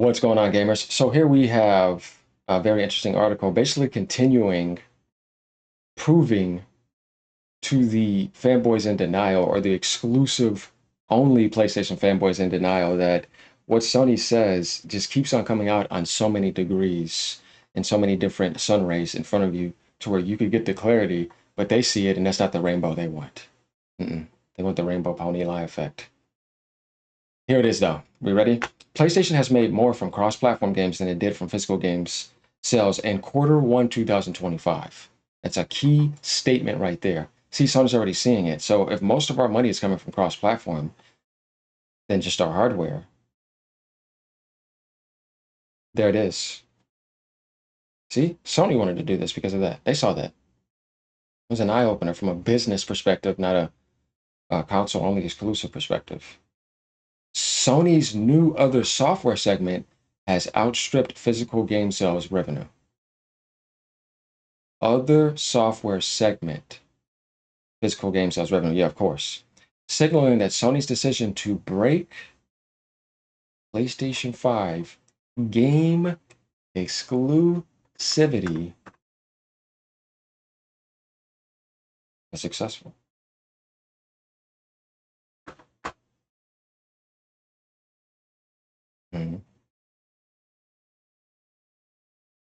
What's going on, gamers? So here we have a very interesting article, basically continuing proving to the fanboys in denial, or the exclusive only PlayStation fanboys in denial, that what Sony says just keeps on coming out on so many degrees and so many different sun rays in front of you to where you could get the clarity, but they see it and that's not the rainbow they want. They want the rainbow pony lie effect. Here it is, though. We ready? PlayStation has made more from cross-platform games than it did from physical games sales in Q1 2025. That's a key statement right there. See, Sony's already seeing it. So if most of our money is coming from cross-platform than just our hardware, there it is. See, Sony wanted to do this because of that. They saw that. It was an eye-opener from a business perspective, not a console-only exclusive perspective. Sony's new other software segment has outstripped physical game sales revenue. Other software segment, physical game sales revenue, yeah, of course. Signaling that Sony's decision to break PlayStation 5 game exclusivity is successful.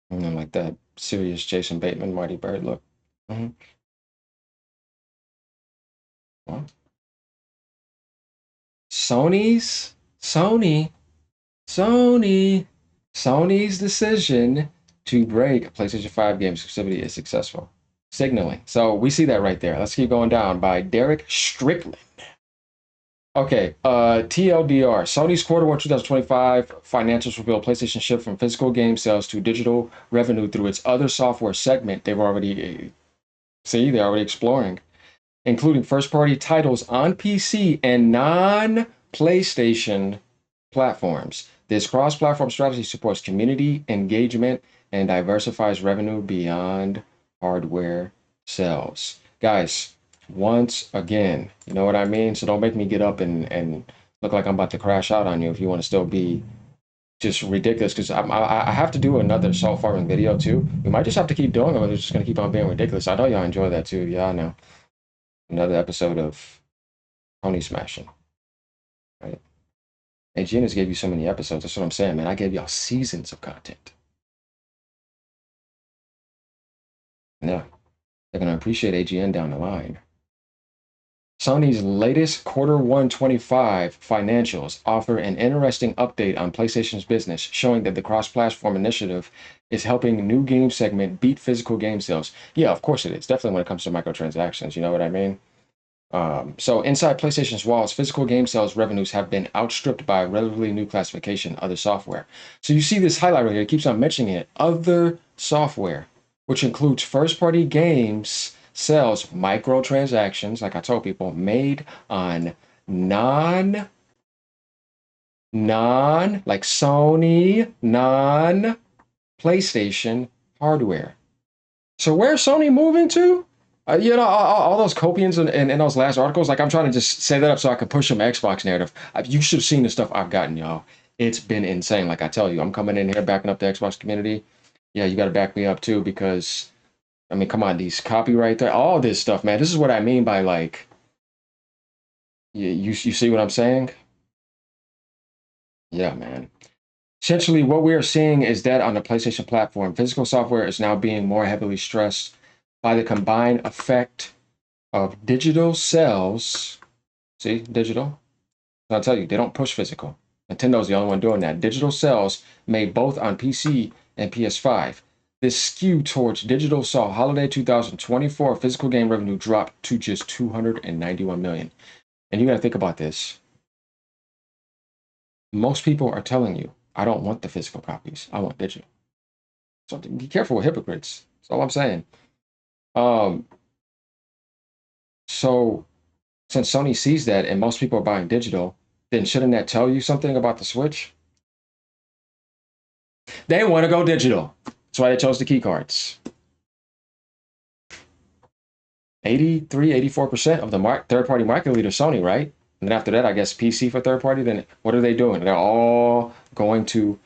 And then like that serious Jason Bateman, Marty Bird look. Well, Sony's Sony Sony Sony's decision to break PlayStation 5 game exclusivity is successful. Signaling. So we see that right there. Let's keep going down by Derek Strickland. Okay, TLDR. Sony's Q1 2025 financials reveal PlayStation shift from physical game sales to digital revenue through its other software segment. They're already exploring, including first-party titles on PC and non-PlayStation platforms. This cross-platform strategy supports community engagement and diversifies revenue beyond hardware sales. Guys, once again, you know what I mean? So don't make me get up and look like I'm about to crash out on you if you want to still be just ridiculous, because I have to do another salt farming video too. We might just have to keep doing it, or they're just going to keep on being ridiculous. I know y'all enjoy that too. Yeah, I know. Another episode of pony smashing, right? And Gina's gave you so many episodes. That's what I'm saying, man. I gave y'all seasons of content. Yeah, they're going to appreciate AGN down the line. Sony's latest Q1 25 financials offer an interesting update on PlayStation's business, showing that the cross-platform initiative is helping new game segment beat physical game sales. Yeah, of course it is. Definitely when it comes to microtransactions, you know what I mean? So inside PlayStation's walls, physical game sales revenues have been outstripped by a relatively new classification, other software. So you see this highlight right here, it keeps on mentioning it, other software, which includes first-party games sales, microtransactions, like I told people, made on non like Sony non-PlayStation hardware. So where's Sony moving to? All those copians in those last articles, like I'm trying to just say that up so I can push some Xbox narrative. You should have seen the stuff I've gotten, y'all. It's been insane. Like I tell you, I'm coming in here backing up the Xbox community. Yeah, you got to back me up too, because I mean, come on, these copyright, all this stuff, man. This is what I mean by like, you see what I'm saying? Yeah, man. Essentially, what we are seeing is that on the PlayStation platform, physical software is now being more heavily stressed by the combined effect of digital sales. See, digital. I'll tell you, they don't push physical. Nintendo's the only one doing that. Digital sales made both on PC and PS5. This skew towards digital saw holiday 2024 physical game revenue drop to just 291 million. And you got to think about this. Most people are telling you, I don't want the physical copies. I want digital. So be careful with hypocrites. That's all I'm saying. So since Sony sees that and most people are buying digital, then shouldn't that tell you something about the Switch? They want to go digital. That's why they chose the key cards. 83, 84% of the third-party market leader, Sony, right? And then after that, I guess PC for third-party. Then what are they doing? They're all going to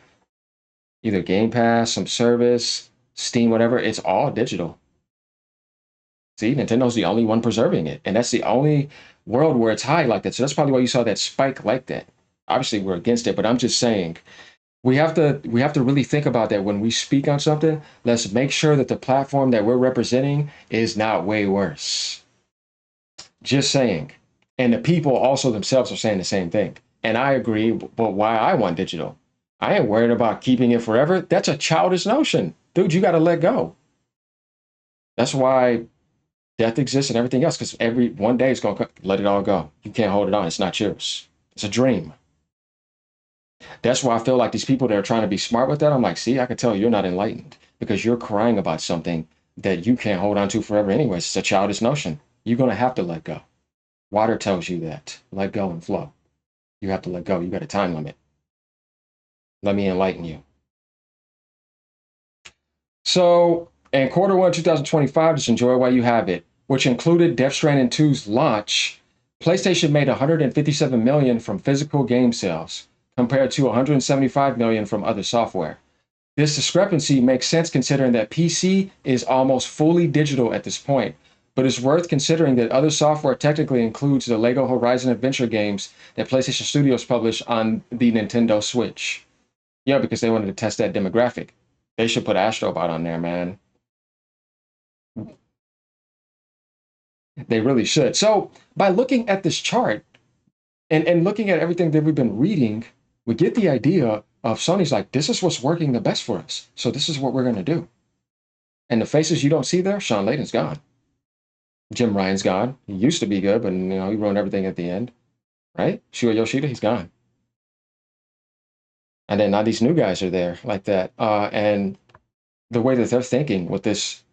Either Game Pass, some service, Steam, whatever. It's all digital. See, Nintendo's the only one preserving it, and that's the only world where it's high like that. So that's probably why you saw that spike like that. Obviously, we're against it, but I'm just saying we have to really think about that when we speak on something. Let's make sure that the platform that we're representing is not way worse. Just saying. And the people also themselves are saying the same thing. And I agree, but why I want digital. I ain't worried about keeping it forever. That's a childish notion. Dude, you got to let go. That's why death exists and everything else, because every one day it's going to let it all go. You can't hold it on. It's not yours. It's a dream. That's why I feel like these people that are trying to be smart with that, I'm like, see, I can tell you're not enlightened because you're crying about something that you can't hold on to forever anyways. It's a childish notion. You're going to have to let go. Water tells you that. Let go and flow. You have to let go. You got a time limit. Let me enlighten you. So, in quarter one 2025, just enjoy while you have it, which included Death Stranding 2's launch. PlayStation made 157 million from physical game sales, compared to 175 million from other software. This discrepancy makes sense considering that PC is almost fully digital at this point, but it's worth considering that other software technically includes the Lego Horizon Adventure games that PlayStation Studios published on the Nintendo Switch. Yeah, because they wanted to test that demographic. They should put Astrobot on there, man. They really should. So, by looking at this chart and looking at everything that we've been reading, we get the idea of Sony's like, this is what's working the best for us. So, this is what we're going to do. And the faces you don't see there, Sean Layden's gone. Jim Ryan's gone. He used to be good, but he ruined everything at the end, right? Shuya Yoshida, he's gone. And then now these new guys are there like that. And the way that they're thinking with this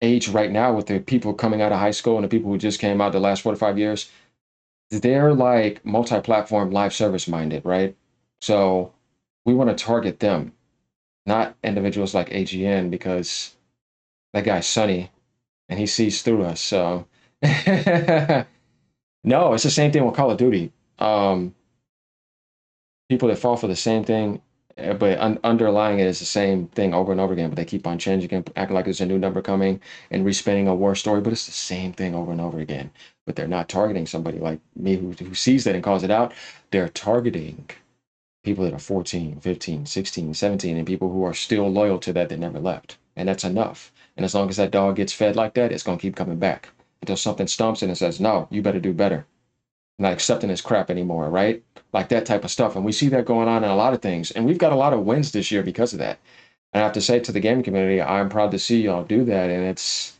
age right now, with the people coming out of high school and the people who just came out the last 4 to 5 years, they're like multi-platform live service minded, right? So we want to target them, not individuals like AGN, because that guy's Sonny and he sees through us. So no, it's the same thing with Call of Duty. People that fall for the same thing, but underlying it is the same thing over and over again. But they keep on changing and acting like there's a new number coming and respinning a war story. But it's the same thing over and over again. But they're not targeting somebody like me who sees that and calls it out. They're targeting people that are 14, 15, 16, 17, and people who are still loyal to that never left. And that's enough. And as long as that dog gets fed like that, it's going to keep coming back until something stumps and it says, no, you better do better. Not accepting this crap anymore, right? Like that type of stuff. And we see that going on in a lot of things. And we've got a lot of wins this year because of that. And I have to say to the gaming community, I'm proud to see y'all do that. And it's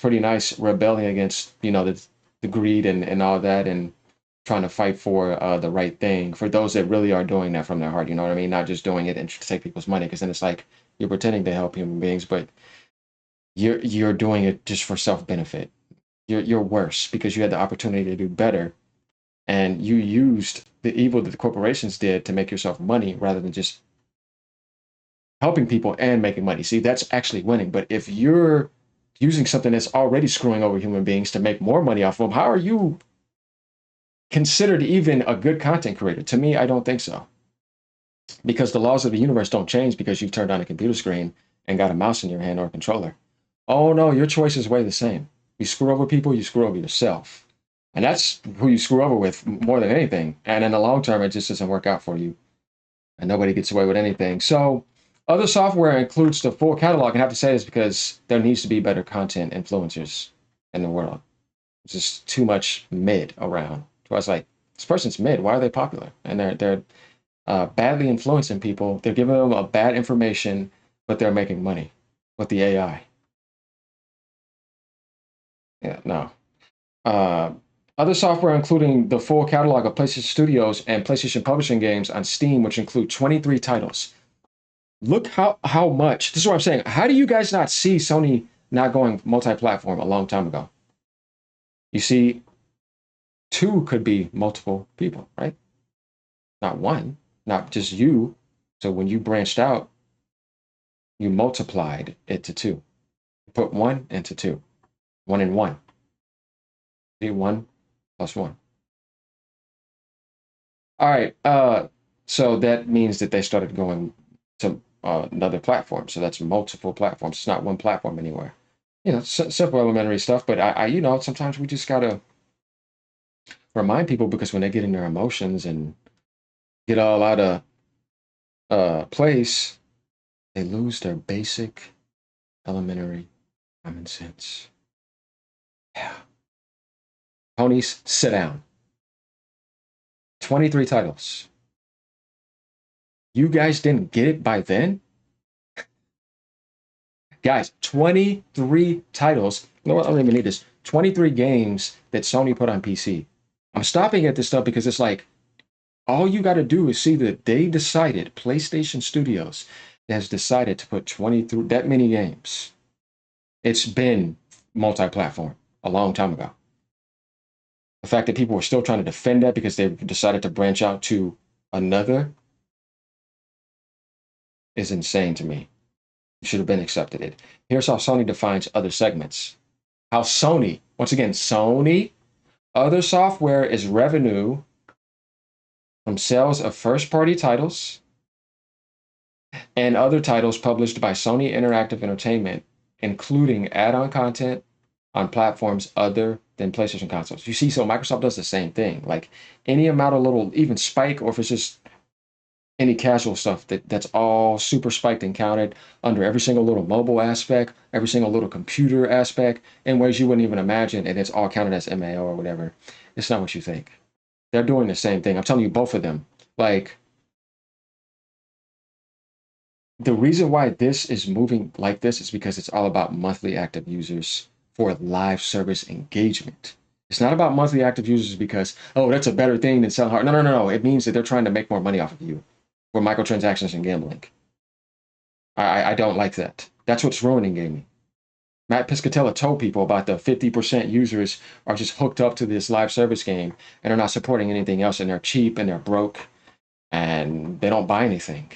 pretty nice rebelling against, the greed and all that, and trying to fight for the right thing for those that really are doing that from their heart. You know what I mean? Not just doing it and to take people's money, because then it's like you're pretending to help human beings, but you're doing it just for self benefit. You're worse because you had the opportunity to do better, and you used the evil that the corporations did to make yourself money rather than just helping people and making money. See, that's actually winning. But if you're using something that's already screwing over human beings to make more money off of them, how are you considered even a good content creator? To me, I don't think so. Because the laws of the universe don't change because you've turned on a computer screen and got a mouse in your hand or a controller. Oh no, your choices weigh the same. You screw over people, you screw over yourself. And that's who you screw over with more than anything. And in the long term, it just doesn't work out for you. And nobody gets away with anything. So other software includes the full catalog. And I have to say this because there needs to be better content influencers in the world. It's just too much mid around. So I was like, this person's mid. Why are they popular? And they're badly influencing people. They're giving them a bad information, but they're making money with the AI. Yeah, no. Uh, Other software, including the full catalog of PlayStation Studios and PlayStation Publishing games on Steam, which include 23 titles. Look how much. This is what I'm saying. How do you guys not see Sony not going multi-platform a long time ago? You see, two could be multiple people, right? Not one, not just you. So when you branched out, you multiplied it to two. Put one into two. One and one. See, one plus one. All right. So that means that they started going to another platform. So that's multiple platforms. It's not one platform anywhere. Simple elementary stuff. But sometimes we just gotta remind people because when they get in their emotions and get all out of place, they lose their basic elementary common sense. Yeah. Ponies, sit down. 23 titles. You guys didn't get it by then? Guys, 23 titles. You know what? I don't even need this. 23 games that Sony put on PC. I'm stopping at this stuff because it's like, all you got to do is see that they decided, PlayStation Studios has decided to put 23, that many games. It's been multi-platform a long time ago. The fact that people were still trying to defend that because they've decided to branch out to another is insane to me. You should have been accepted it. Here's how Sony defines other segments. How Sony, once again, Sony, other software is revenue from sales of first-party titles and other titles published by Sony Interactive Entertainment, including add-on content on platforms other than PlayStation consoles. You see, so Microsoft does the same thing. Like any amount of little, even spike, or if it's just any casual stuff that's all super spiked and counted under every single little mobile aspect, every single little computer aspect, in ways you wouldn't even imagine, and it's all counted as MAO or whatever. It's not what you think. They're doing the same thing. I'm telling you, both of them. Like, the reason why this is moving like this is because it's all about monthly active users for live service engagement. It's not about monthly active users because, oh, that's a better thing than selling hard. No, no, no, no. It means that they're trying to make more money off of you for microtransactions and gambling. I don't like that. That's what's ruining gaming. Matt Piscatella told people about the 50% users are just hooked up to this live service game and are not supporting anything else, and they're cheap and they're broke and they don't buy anything.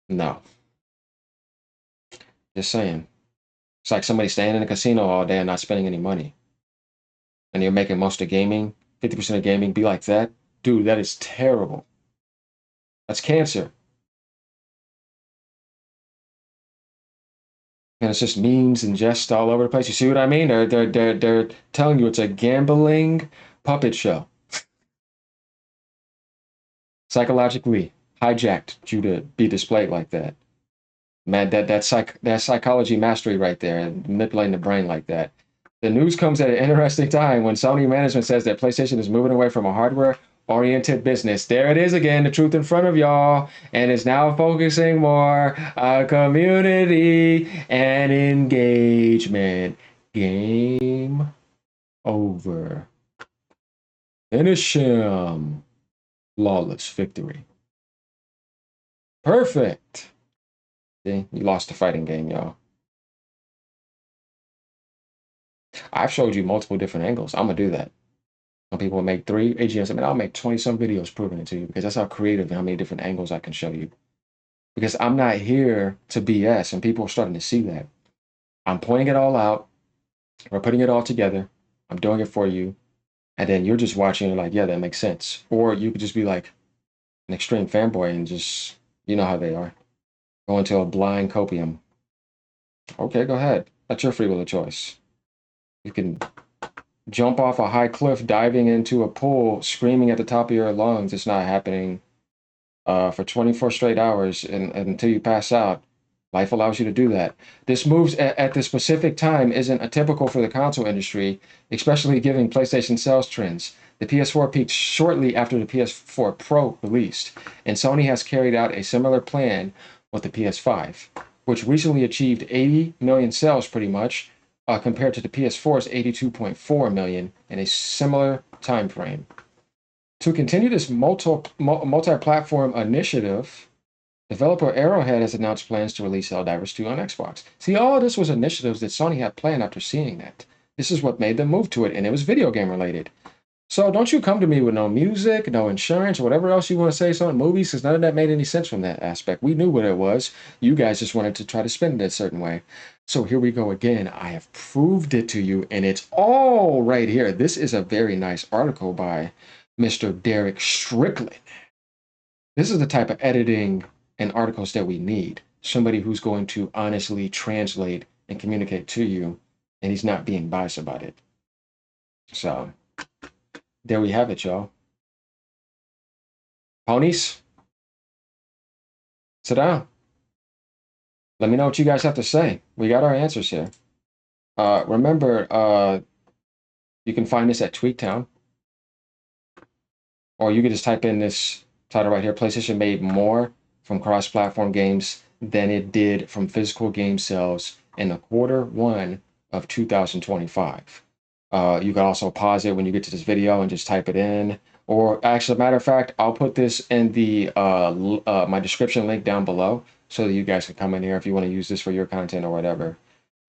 No, just saying. It's like somebody staying in a casino all day and not spending any money. And you're making most of gaming, 50% of gaming be like that. Dude, that is terrible. That's cancer. And it's just memes and jest all over the place. You see what I mean? They're telling you it's a gambling puppet show. Psychologically hijacked you to be displayed like that. Man, that psychology mastery right there, manipulating the brain like that. The news comes at an interesting time when Sony management says that PlayStation is moving away from a hardware-oriented business. There it is again, the truth in front of y'all, and is now focusing more on community and engagement. Game over. Finish him. Flawless victory. Perfect. See, you lost the fighting game, y'all. I've showed you multiple different angles. I'm gonna do that. Some people will make 3 AGMs. I mean, I'll make 20 some videos proving it to you because that's how creative and how many different angles I can show you. Because I'm not here to BS, and people are starting to see that. I'm pointing it all out. We're putting it all together. I'm doing it for you. And then you're just watching and like, yeah, that makes sense. Or you could just be like an extreme fanboy and just, you know how they are. Go into a blind copium. Okay, go ahead. That's your free will of choice. You can jump off a high cliff, diving into a pool, screaming at the top of your lungs. It's not happening for 24 straight hours and until you pass out. Life allows you to do that. This moves at the specific time isn't atypical for the console industry, especially given PlayStation sales trends. The PS4 peaked shortly after the PS4 Pro released, and Sony has carried out a similar plan with the PS5, which recently achieved 80 million sales pretty much, compared to the PS4's 82.4 million in a similar time frame. To continue this multi-platform initiative, developer Arrowhead has announced plans to release Helldivers 2 on Xbox. See, all of this was initiatives that Sony had planned after seeing that. This is what made them move to it, and it was video game related. So don't you come to me with no music, no insurance, or whatever else you want to say, something movies, because none of that made any sense from that aspect. We knew what it was. You guys just wanted to try to spin it a certain way. So here we go again. I have proved it to you, and it's all right here. This is a very nice article by Mr. Derek Strickland. This is the type of editing and articles that we need. Somebody who's going to honestly translate and communicate to you, and he's not being biased about it. So there we have it, y'all. Ponies, sit down. Let me know what you guys have to say. We got our answers here. Remember, you can find this at Tweaktown, or you can just type in this title right here. PlayStation made more from cross-platform games than it did from physical game sales in the Q1 of 2025. You can also pause it when you get to this video and just type it in. Or actually, matter of fact, I'll put this in the my description link down below so that you guys can come in here if you want to use this for your content or whatever.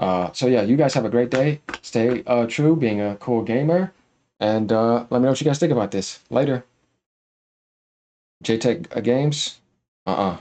So yeah, you guys have a great day. Stay true, being a cool gamer. And let me know what you guys think about this. Later. JTech Games? Uh-uh.